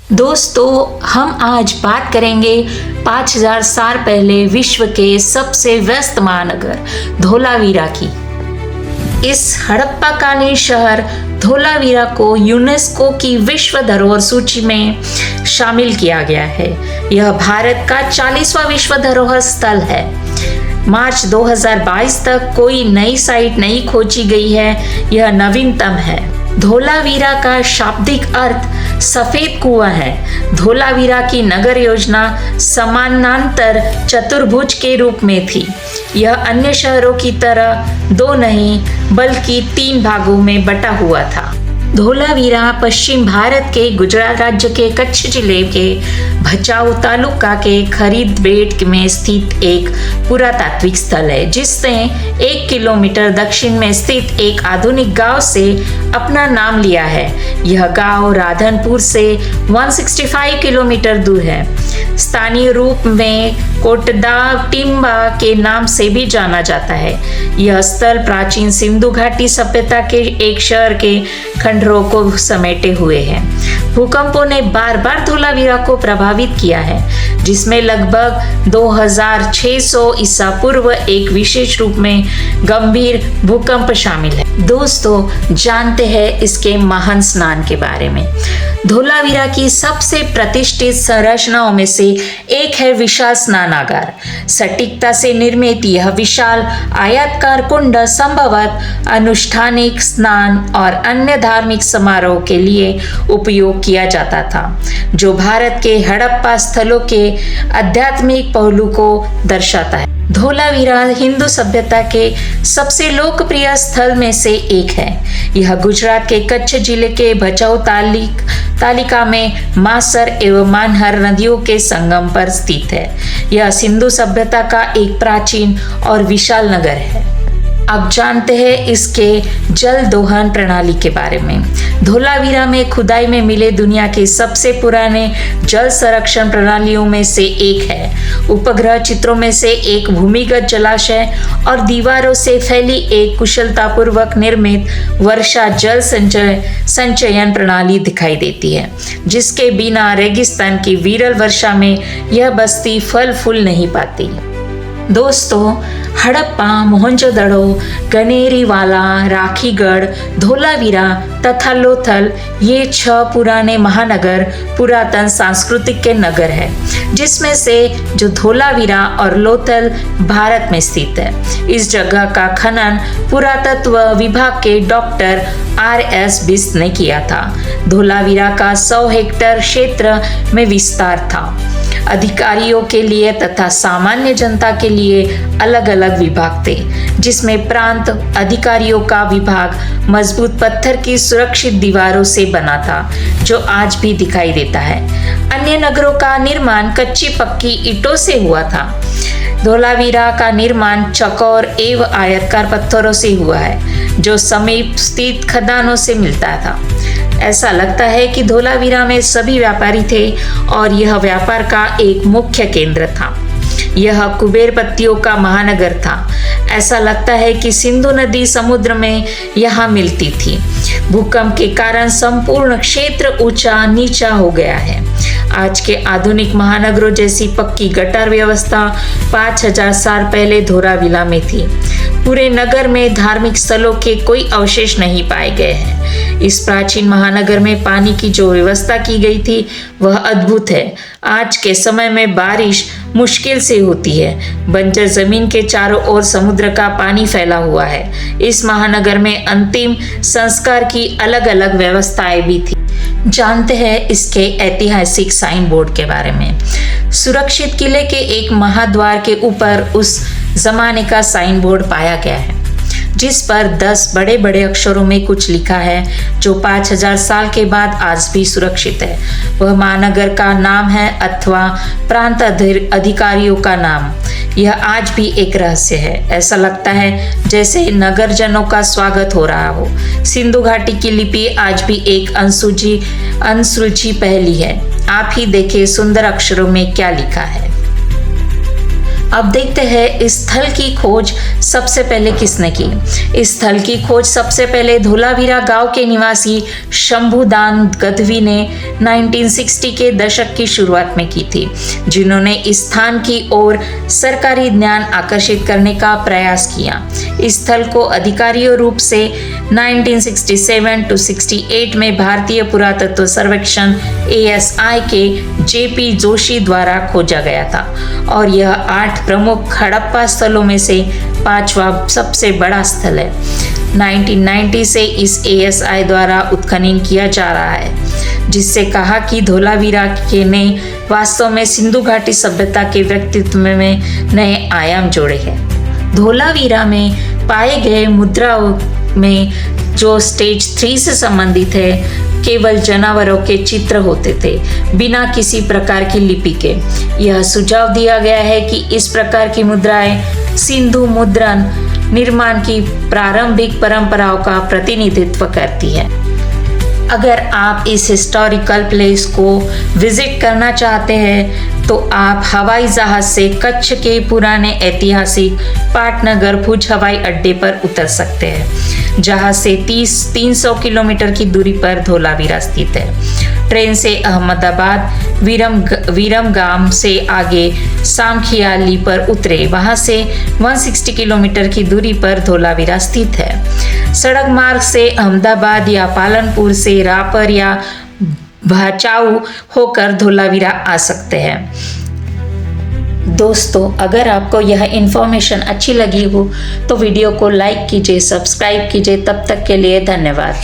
दोस्तों, हम आज बात करेंगे 5000 साल पहले विश्व के सबसे व्यस्त महानगर धोलावीरा की। इस हड़प्पा कालीन शहर धोलावीरा को यूनेस्को की विश्व धरोहर सूची में शामिल किया गया है। यह भारत का 40वां विश्व धरोहर स्थल है। मार्च 2022 तक कोई नई साइट नहीं खोजी गई है, यह नवीनतम है। धोलावीरा का शाब्दिक अर्थ सफेद कुआं है। धोलावीरा की नगर योजना समानांतर चतुर्भुज के रूप में थी। यह अन्य शहरों की तरह 2 नहीं बल्कि 3 भागों में बटा हुआ था। धोलावीरा पश्चिम भारत के गुजरात राज्य के कच्छ जिले के भचाऊ तालुका के खरीद बेट में स्थित एक पुरातात्विक स्थल है, जिसने 1 किलोमीटर दक्षिण में स्थित एक आधुनिक गांव से अपना नाम लिया है। यह गांव राधनपुर से 165 किलोमीटर दूर है। स्थानीय रूप में कोटदा टिम्बा के नाम से भी जाना जाता है। यह स्थल प्राचीन सिंधु घाटी सभ्यता के एक शहर के खंडरों को समेटे हुए है। भूकंपों ने बार बार धोलावीरा को प्रभावित किया है, जिसमें लगभग 2600 ईसा पूर्व एक विशेष रूप में गंभीर भूकंप शामिल है। दोस्तों, जानते हैं इसके महान स्नान के बारे में। धोलावीरा की सबसे प्रतिष्ठित संरचनाओं में से एक है विशाल स्नानागार। सटीकता से निर्मित यह विशाल आयताकार कुंड संभवतः अनुष्ठानिक स्नान और अन्य धार्मिक समारोह के लिए उपयोग किया जाता था, जो भारत के हड़प्पा स्थलों के आध्यात्मिक पहलू को दर्शाता है। धोलावीरा हिंदू सभ्यता के सबसे लोकप्रिय स्थल में से एक है। यह गुजरात के कच्छ जिले के भचाऊ तालिका में मासर एवं मानहर नदियों के संगम पर स्थित है। यह सिंधु सभ्यता का एक प्राचीन और विशाल नगर है। अब जानते हैं इसके जल दोहन प्रणाली के बारे में। धोलावीरा में खुदाई में मिले दुनिया के सबसे पुराने जल संरक्षण प्रणालियों में से एक है। उपग्रह चित्रों में से एक भूमिगत जलाशय और दीवारों से फैली एक कुशलतापूर्वक निर्मित वर्षा जल संचयन प्रणाली दिखाई देती है, जिसके बिना रेगिस्तान की विरल वर्षा में यह बस्ती फल फूल नहीं पाती। दोस्तों, हड़प्पा, मोहनजोदड़ो, गनेरीवाला, राखीगढ़, धोलावीरा तथा लोथल ये 6 पुराने महानगर पुरातन सांस्कृतिक के नगर है, जिसमें से जो धोलावीरा और लोथल भारत में स्थित है। इस जगह का खनन पुरातत्व विभाग के डॉक्टर RS बिस्ट ने किया था। धोलावीरा का 100 हेक्टेयर क्षेत्र में विस्तार था। अधिकारियों के लिए तथा सामान्य जनता के लिए अलग अलग विभाग थे, जिसमें प्रांत अधिकारियों का विभाग मजबूत पत्थर की सुरक्षित दीवारों से बना था, जो आज भी दिखाई देता है। अन्य नगरों का निर्माण कच्ची पक्की ईंटों से हुआ था। धोलावीरा का निर्माण चौकोर एवं आयताकार पत्थरों से हुआ है, जो समीप स्थित खदानों से मिलता था। ऐसा लगता है कि धोलावीरा में सभी व्यापारी थे और यह व्यापार का एक मुख्य केंद्र था। यह कुबेर पत्तियों का महानगर था। ऐसा लगता है कि सिंधु नदी समुद्र में यहाँ मिलती थी। भूकंप के कारण संपूर्ण क्षेत्र ऊंचा नीचा हो गया है। आज के आधुनिक महानगरों जैसी पक्की गटर व्यवस्था 5000 साल पहले धोलावीरा में थी। पूरे नगर में धार्मिक स्थलों के कोई अवशेष नहीं पाए गए हैं। इस प्राचीन महानगर में पानी की जो व्यवस्था की गई थी वह अद्भुत है। आज के समय में बारिश मुश्किल से होती है। बंजर जमीन के चारों ओर समुद्र का पानी फैला हुआ है। इस महानगर में अंतिम संस्कार की अलग अलग व्यवस्थाएं भी थी। जानते हैं इसके ऐतिहासिक साइन बोर्ड के बारे में। सुरक्षित किले के एक महाद्वार के ऊपर उस जमाने का साइन बोर्ड पाया गया है, जिस पर 10 बड़े बड़े अक्षरों में कुछ लिखा है, जो 5000 साल के बाद आज भी सुरक्षित है। वह महानगर का नाम है अथवा प्रांत अधिकारियों का नाम। यह आज भी एक रहस्य है। ऐसा लगता है जैसे नगरजनों का स्वागत हो रहा हो। सिंधु घाटी की लिपि आज भी एक अनसुलझी पहेली है। आप ही देखें सुंदर अक्षरों में क्या लिखा है। अब देखते हैं इस स्थल की खोज सबसे पहले किसने की। इस स्थल की खोज सबसे पहले धोलावीरा गांव के निवासी शंभुदान गढ़वी ने 1960 के दशक की शुरुआत में की थी, जिन्होंने इस स्थान की ओर सरकारी ध्यान आकर्षित करने का प्रयास किया। इस स्थल को आधिकारिक रूप से 1967 to 68 में भारतीय पुरातत्व सर्वेक्षण ASI के JP जोशी द्वारा खोजा गया था और यह 8 प्रमुख हड़प्पा स्थलों में से 5वां सबसे बड़ा स्थल है। 1990 से इस ASI द्वारा उत्खनन किया जा रहा है, जिससे कहा कि धोलावीरा के ने वास्तव में सिंधु घाटी सभ्यता के व्यक्तित्व में नए आयाम जोड़े हैं। धोलावीरा में पाए गए मुद्राओं में जो स्टेज 3 से संबंधित है, केवल जानवरों के चित्र होते थे, बिना किसी प्रकार की लिपि के। यह सुझाव दिया गया है कि इस प्रकार की मुद्राएं सिंधु मुद्रण निर्माण की प्रारंभिक परंपराओं का प्रतिनिधित्व करती है। अगर आप इस हिस्टोरिकल प्लेस को विजिट करना चाहते हैं तो आप हवाई जहाज से कच्छ के पुराने ऐतिहासिक पाटनगर भुज हवाई अड्डे पर उतर सकते हैं, जहां से 300 किलोमीटर की दूरी पर धोलावीरा स्थित है। ट्रेन से अहमदाबाद विरमगाम से आगे सामखियाली पर उतरे, वहां से 160 किलोमीटर की दूरी पर धोलावीरा स्थित है। सड़क मार्ग से अहमदाबाद या पालनपुर से रापर या भाचाऊ होकर धोलावीरा आ सकते हैं। दोस्तों, अगर आपको यह इन्फॉर्मेशन अच्छी लगी हो तो वीडियो को लाइक कीजिए, सब्सक्राइब कीजिए। तब तक के लिए धन्यवाद।